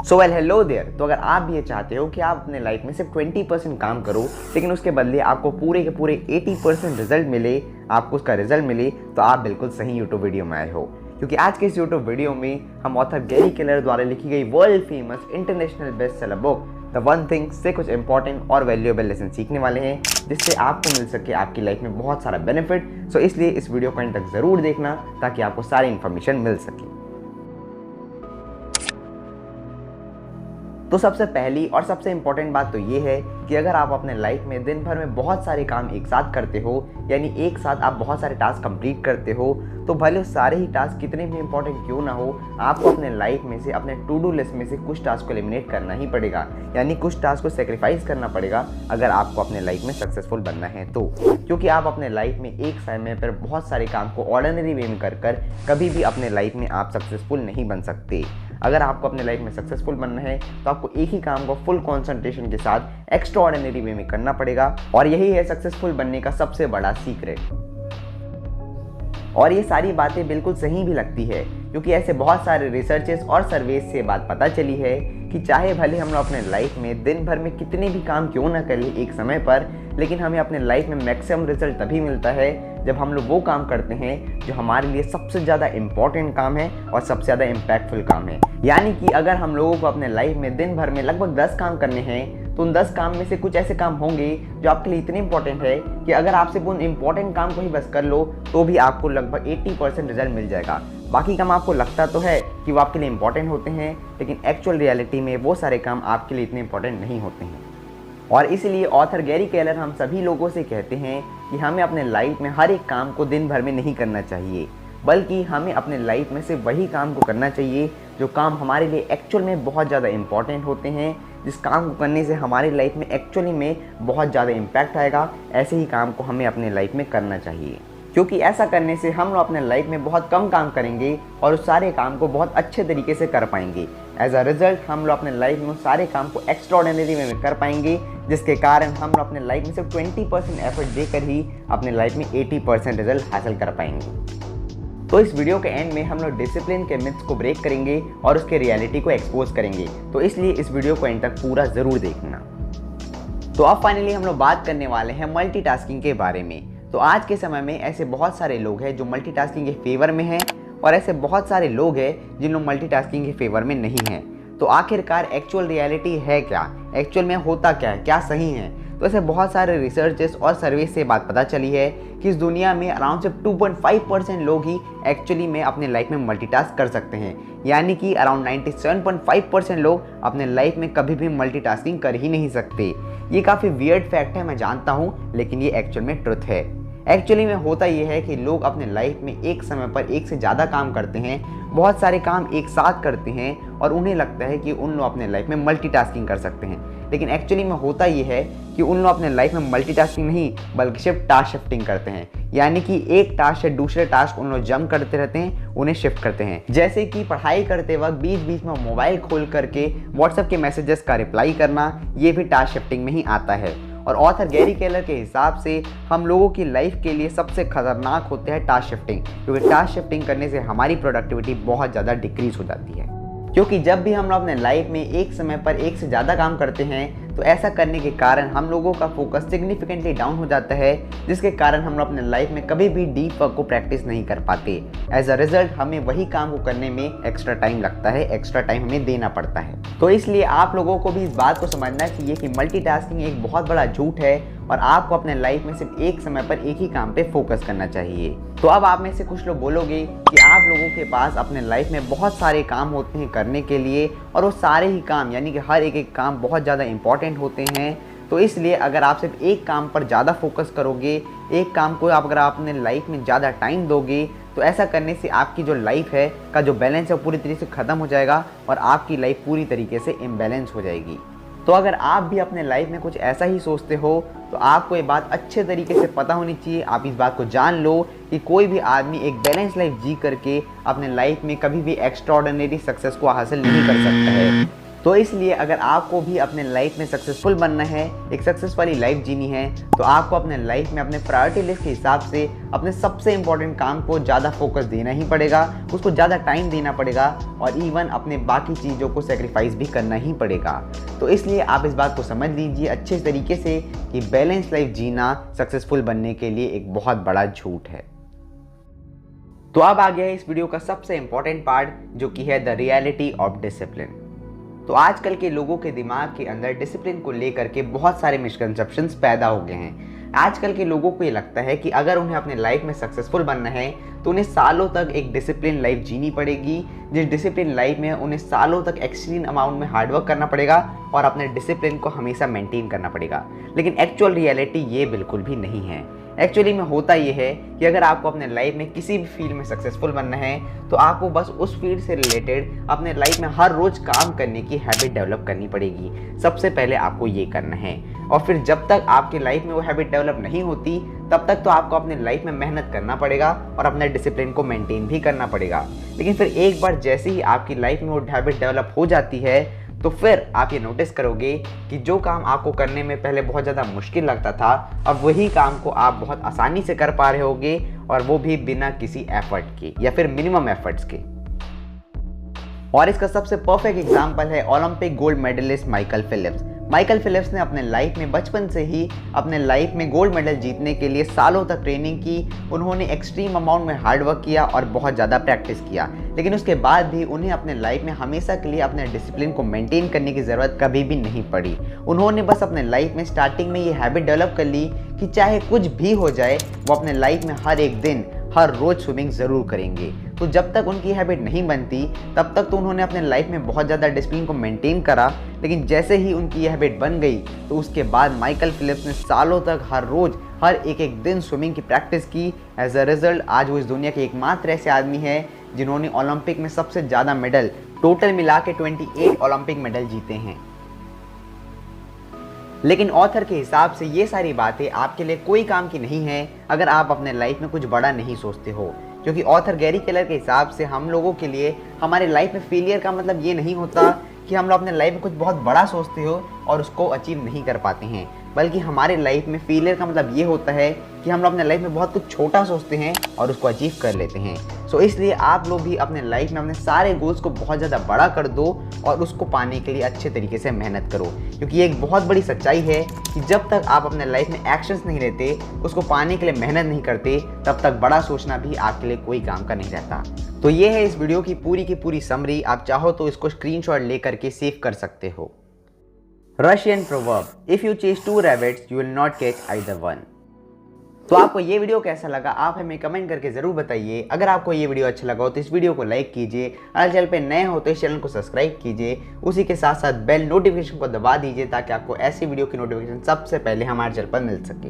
So well hello there. तो अगर आप भी ये चाहते हो कि आप अपने लाइफ में सिर्फ 20% काम करो लेकिन उसके बदले आपको पूरे के पूरे 80% रिजल्ट मिले, आपको उसका रिजल्ट मिले, तो आप बिल्कुल सही यूट्यूब वीडियो में आए हो। क्योंकि आज के इस यूट्यूब वीडियो में हम ऑथर गैरी केलर द्वारा लिखी गई world famous international best seller book the one thing से कुछ इंपॉर्टेंट और वैल्यूएबल लेसन सीखने वाले हैं, जिससे आपको मिल सके आपकी लाइफ में बहुत सारा बेनिफिट। सो इसलिए इस वीडियो को एंड तक ज़रूर देखना ताकि आपको सारी इन्फॉर्मेशन मिल सके। तो सबसे पहली और सबसे इम्पॉर्टेंट बात तो ये है कि अगर आप अपने लाइफ में दिन भर में बहुत सारे काम एक साथ करते हो, यानी एक साथ आप बहुत सारे टास्क कंप्लीट करते हो, तो भले सारे ही टास्क कितने भी इंपॉर्टेंट क्यों ना हो, आपको अपने लाइफ में से, अपने टू डू लिस्ट में से कुछ टास्क को एलिमिनेट करना ही पड़ेगा, यानी कुछ टास्क को सेक्रीफाइस करना पड़ेगा अगर आपको अपने लाइफ में सक्सेसफुल बनना है तो। क्योंकि आप अपने लाइफ में एक समय पर बहुत सारे काम को ऑर्डिनरी वे में कर कभी भी अपने लाइफ में आप सक्सेसफुल नहीं बन सकते। अगर आपको अपने लाइफ में सक्सेसफुल बनना है तो आपको एक ही काम को फुल कंसंट्रेशन के साथ एक्स्ट्रा ऑर्डिनरी वे में करना पड़ेगा, और यही है सक्सेसफुल बनने का सबसे बड़ा सीक्रेट। और ये सारी बातें बिल्कुल सही भी लगती है, क्योंकि ऐसे बहुत सारे रिसर्चेस और सर्वेस से बात पता चली है कि चाहे भले हम लोग अपने लाइफ में दिन भर में कितने भी काम क्यों ना कर ले एक समय पर, लेकिन हमें अपने लाइफ में मैक्सिमम रिजल्ट तभी मिलता है जब हम लोग वो काम करते हैं जो हमारे लिए सबसे ज़्यादा इम्पॉर्टेंट काम है और सबसे ज़्यादा इम्पैक्टफुल काम है। यानी कि अगर हम लोगों को अपने लाइफ में दिन भर में लगभग 10 काम करने हैं, तो उन 10 काम में से कुछ ऐसे काम होंगे जो आपके लिए इतने इंपॉर्टेंट है कि अगर आप सिर्फ उन इम्पॉर्टेंट काम को ही बस कर लो तो भी आपको लगभग 80% रिजल्ट मिल जाएगा। बाकी काम आपको लगता तो है कि वो आपके लिए इंपॉर्टेंट होते हैं, लेकिन एक्चुअल रियलिटी में वो सारे काम आपके लिए इतने इंपॉर्टेंट नहीं होते हैं। और इसलिए ऑथर गैरी केलर हम सभी लोगों से कहते हैं कि हमें अपने लाइफ में हर एक काम को दिन भर में नहीं करना चाहिए, बल्कि हमें अपने लाइफ में सिर्फ वही काम को करना चाहिए जो काम हमारे लिए एक्चुअल में बहुत ज़्यादा इंपॉर्टेंट होते हैं, जिस काम को करने से हमारी लाइफ में एक्चुअली में बहुत ज़्यादा इम्पैक्ट आएगा। ऐसे ही काम को हमें अपने लाइफ में करना चाहिए, क्योंकि ऐसा करने से हम लोग अपने लाइफ में बहुत कम काम करेंगे और उस सारे काम को बहुत अच्छे तरीके से कर पाएंगे। एज अ रिजल्ट हम लोग अपने लाइफ में उस सारे काम को एक्स्ट्राऑर्डिनरी वे में कर पाएंगे, जिसके कारण हम लोग अपने लाइफ में सिर्फ 20% एफर्ट देकर ही अपने लाइफ में 80% रिजल्ट हासिल कर पाएंगे। तो इस वीडियो के एंड में हम लोग डिसिप्लिन के मिथ्स को ब्रेक करेंगे और उसके रियलिटी को एक्सपोज करेंगे, तो इसलिए इस वीडियो को एंड तक पूरा ज़रूर देखना। तो अब फाइनली हम लोग बात करने वाले हैं मल्टीटास्किंग के बारे में। तो आज के समय में ऐसे बहुत सारे लोग हैं जो मल्टीटास्किंग के फेवर में हैं, और ऐसे बहुत सारे लोग हैं जिन लोग मल्टीटास्किंग के फेवर में नहीं हैं। तो आखिरकार एक्चुअल रियलिटी है क्या, एक्चुअल में होता क्या है, क्या सही है? तो ऐसे बहुत सारे रिसर्चेस और सर्वेस से बात पता चली है कि इस दुनिया में अराउंड सिर्फ 2.5% लोग ही एक्चुअली में अपने लाइफ में मल्टीटास्क कर सकते हैं, यानी कि अराउंड 97.5% लोग अपने लाइफ में कभी भी मल्टीटास्किंग कर ही नहीं सकते। ये काफ़ी वियर्ड फैक्ट है, मैं जानता हूँ, लेकिन ये एक्चुअल में ट्रुथ है। एक्चुअली में होता ये है कि लोग अपने लाइफ में एक समय पर एक से ज़्यादा काम करते हैं, बहुत सारे काम एक साथ करते हैं, और उन्हें लगता है कि उन लोग अपने लाइफ में मल्टीटास्किंग कर सकते हैं। लेकिन एक्चुअली में होता ये है कि उन लोग अपने लाइफ में मल्टीटास्किंग नहीं बल्कि सिर्फ टास्क शिफ्टिंग करते हैं, यानी कि एक टास्क से दूसरे टास्क उन लोग जंप करते रहते हैं, उन्हें शिफ्ट करते हैं। जैसे कि पढ़ाई करते वक्त बीच बीच में मोबाइल खोल करके व्हाट्सएप के मैसेजेस का रिप्लाई करना, ये भी टास्क शिफ्टिंग में ही आता है। और ऑथर गैरी केलर के हिसाब से हम लोगों की लाइफ के लिए सबसे खतरनाक होते हैं टास्क शिफ्टिंग, क्योंकि टास्क शिफ्टिंग करने से हमारी प्रोडक्टिविटी बहुत ज़्यादा डिक्रीज हो जाती है। क्योंकि जब भी हम लोग अपने लाइफ में एक समय पर एक से ज़्यादा काम करते हैं, तो ऐसा करने के कारण हम लोगों का फोकस सिग्निफिकेंटली डाउन हो जाता है, जिसके कारण हम लोग अपने लाइफ में कभी भी डीप वर्क को प्रैक्टिस नहीं कर पाते। एज अ रिजल्ट हमें वही काम को करने में एक्स्ट्रा टाइम लगता है, एक्स्ट्रा टाइम हमें देना पड़ता है। तो इसलिए आप लोगों को भी इस बात को समझना चाहिए कि मल्टीटास्किंग एक बहुत बड़ा झूठ है, और आपको अपने लाइफ में सिर्फ एक समय पर एक ही काम पे फोकस करना चाहिए। तो अब आप में से कुछ लोग बोलोगे कि आप लोगों के पास अपने लाइफ में बहुत सारे काम होते हैं करने के लिए, और वो सारे ही काम यानी कि हर एक काम बहुत ज़्यादा इंपॉर्टेंट होते हैं। तो इसलिए अगर आप सिर्फ एक काम पर ज़्यादा फोकस करोगे, एक काम को अगर आप अपने लाइफ में ज़्यादा टाइम दोगे, तो ऐसा करने से आपकी जो लाइफ है का जो बैलेंस है वो पूरी तरीके से ख़त्म हो जाएगा, और आपकी लाइफ पूरी तरीके से इम्बैलेंस हो जाएगी। तो अगर आप भी अपने लाइफ में कुछ ऐसा ही सोचते हो, तो आपको ये बात अच्छे तरीके से पता होनी चाहिए। आप इस बात को जान लो कि कोई भी आदमी एक बैलेंस लाइफ जी करके अपने लाइफ में कभी भी एक्स्ट्राऑर्डिनरी सक्सेस को हासिल नहीं कर सकता है। तो इसलिए अगर आपको भी अपने लाइफ में सक्सेसफुल बनना है, एक सक्सेस वाली लाइफ जीनी है, तो आपको अपने लाइफ में अपने प्रायोरिटी लिस्ट के हिसाब से अपने सबसे इंपॉर्टेंट काम को ज़्यादा फोकस देना ही पड़ेगा, उसको ज़्यादा टाइम देना पड़ेगा और इवन अपने बाकी चीज़ों को सेक्रीफाइस भी करना ही पड़ेगा। तो इसलिए आप इस बात को समझ लीजिए अच्छे तरीके से कि बैलेंस लाइफ जीना सक्सेसफुल बनने के लिए एक बहुत बड़ा झूठ है। तो अब आ गया है इस वीडियो का सबसे इंपॉर्टेंट पार्ट, जो कि है द रियलिटी ऑफ डिसिप्लिन। तो आजकल के लोगों के दिमाग के अंदर डिसिप्लिन को लेकर के बहुत सारे मिसकंसेप्शंस पैदा हो गए हैं। आजकल के लोगों को ये लगता है कि अगर उन्हें अपने लाइफ में सक्सेसफुल बनना है तो उन्हें सालों तक एक डिसिप्लिन लाइफ जीनी पड़ेगी, जिस डिसिप्लिन लाइफ में उन्हें सालों तक एक्सट्रीम अमाउंट में हार्डवर्क करना पड़ेगा और अपने डिसिप्लिन को हमेशा मेंटेन करना पड़ेगा। लेकिन एक्चुअल रियलिटी ये बिल्कुल भी नहीं है। एक्चुअली में होता ये है कि अगर आपको अपने लाइफ में किसी भी फील्ड में सक्सेसफुल बनना है तो आपको बस उस फील्ड से रिलेटेड अपने लाइफ में हर रोज काम करने की हैबिट डेवलप करनी पड़ेगी। सबसे पहले आपको ये करना है और फिर जब तक आपकी लाइफ में वो हैबिट डेवलप नहीं होती तब तक तो आपको अपने लाइफ में मेहनत करना पड़ेगा और अपने डिसिप्लिन को मेंटेन भी करना पड़ेगा। लेकिन फिर एक बार जैसे ही आपकी लाइफ में वो हैबिट डेवलप हो जाती है तो फिर आप ये नोटिस करोगे कि जो काम आपको करने में पहले बहुत ज़्यादा मुश्किल लगता था, अब वही काम को आप बहुत आसानी से कर पा रहे होगे और वो भी बिना किसी एफर्ट के या फिर मिनिमम एफर्ट्स के। और इसका सबसे परफेक्ट एग्जांपल है Olympic gold medallist Michael Phelps. Michael Phelps ने अपने लाइफ में बचपन से ही अपने लाइफ में गोल्ड मेडल जीतने के लिए सालों तक ट्रेनिंग की। उन्होंने एक्सट्रीम अमाउंट में हार्डवर्क किया और बहुत ज़्यादा प्रैक्टिस किया, लेकिन उसके बाद भी उन्हें अपने लाइफ में हमेशा के लिए अपने डिसिप्लिन को मेंटेन करने की ज़रूरत कभी भी नहीं पड़ी। उन्होंने बस अपने लाइफ में स्टार्टिंग में ये हैबिट डेवलप कर ली कि चाहे कुछ भी हो जाए वो अपने लाइफ में हर एक दिन हर रोज़ स्विमिंग ज़रूर करेंगे। तो जब तक उनकी हैबिट नहीं बनती तब तक तो उन्होंने अपने लाइफ में बहुत ज़्यादा डिसिप्लिन को मेंटेन करा, लेकिन जैसे ही उनकी ये हैबिट बन गई तो उसके बाद माइकल फिलिप्स ने सालों तक हर रोज़ हर एक दिन स्विमिंग की प्रैक्टिस की। एज अ रिजल्ट आज वो इस दुनिया के एकमात्र ऐसे आदमी है जिन्होंने ओलंपिक में सबसे ज़्यादा मेडल टोटल मिला के 28 ओलंपिक मेडल जीते हैं। लेकिन ऑथर के हिसाब से ये सारी बातें आपके लिए कोई काम की नहीं है अगर आप अपने लाइफ में कुछ बड़ा नहीं सोचते हो, क्योंकि ऑथर गैरी केलर के हिसाब से हम लोगों के लिए हमारे लाइफ में फेलियर का मतलब ये नहीं होता कि हम लोग अपने लाइफ में कुछ बहुत बड़ा सोचते हो और उसको अचीव नहीं कर पाते हैं, बल्कि हमारे लाइफ में फेलियर का मतलब ये होता है कि हम लोग अपने लाइफ में बहुत कुछ छोटा सोचते हैं और उसको अचीव कर लेते हैं। सो इसलिए आप लोग भी अपने लाइफ में अपने सारे गोल्स को बहुत ज़्यादा बड़ा कर दो और उसको पाने के लिए अच्छे तरीके से मेहनत करो, क्योंकि ये एक बहुत बड़ी सच्चाई है कि जब तक आप अपने लाइफ में एक्शंस नहीं लेते, उसको पाने के लिए मेहनत नहीं करते, तब तक बड़ा सोचना भी आपके लिए कोई काम का नहीं रहता। तो ये है इस वीडियो की पूरी समरी। आप चाहो तो इसको स्क्रीनशॉट लेकर के सेव कर सकते हो। Russian proverb, if you chase 2 rabbits you will not catch either one. तो आपको ये वीडियो कैसा लगा आप हमें कमेंट करके ज़रूर बताइए। अगर आपको ये वीडियो अच्छा लगा हो तो इस वीडियो को लाइक कीजिए, अगर चैनल पे नए हो तो इस चैनल को सब्सक्राइब कीजिए, उसी के साथ साथ बेल नोटिफिकेशन को दबा दीजिए ताकि आपको ऐसी वीडियो की नोटिफिकेशन सबसे पहले हमारे चैनल पर मिल सके।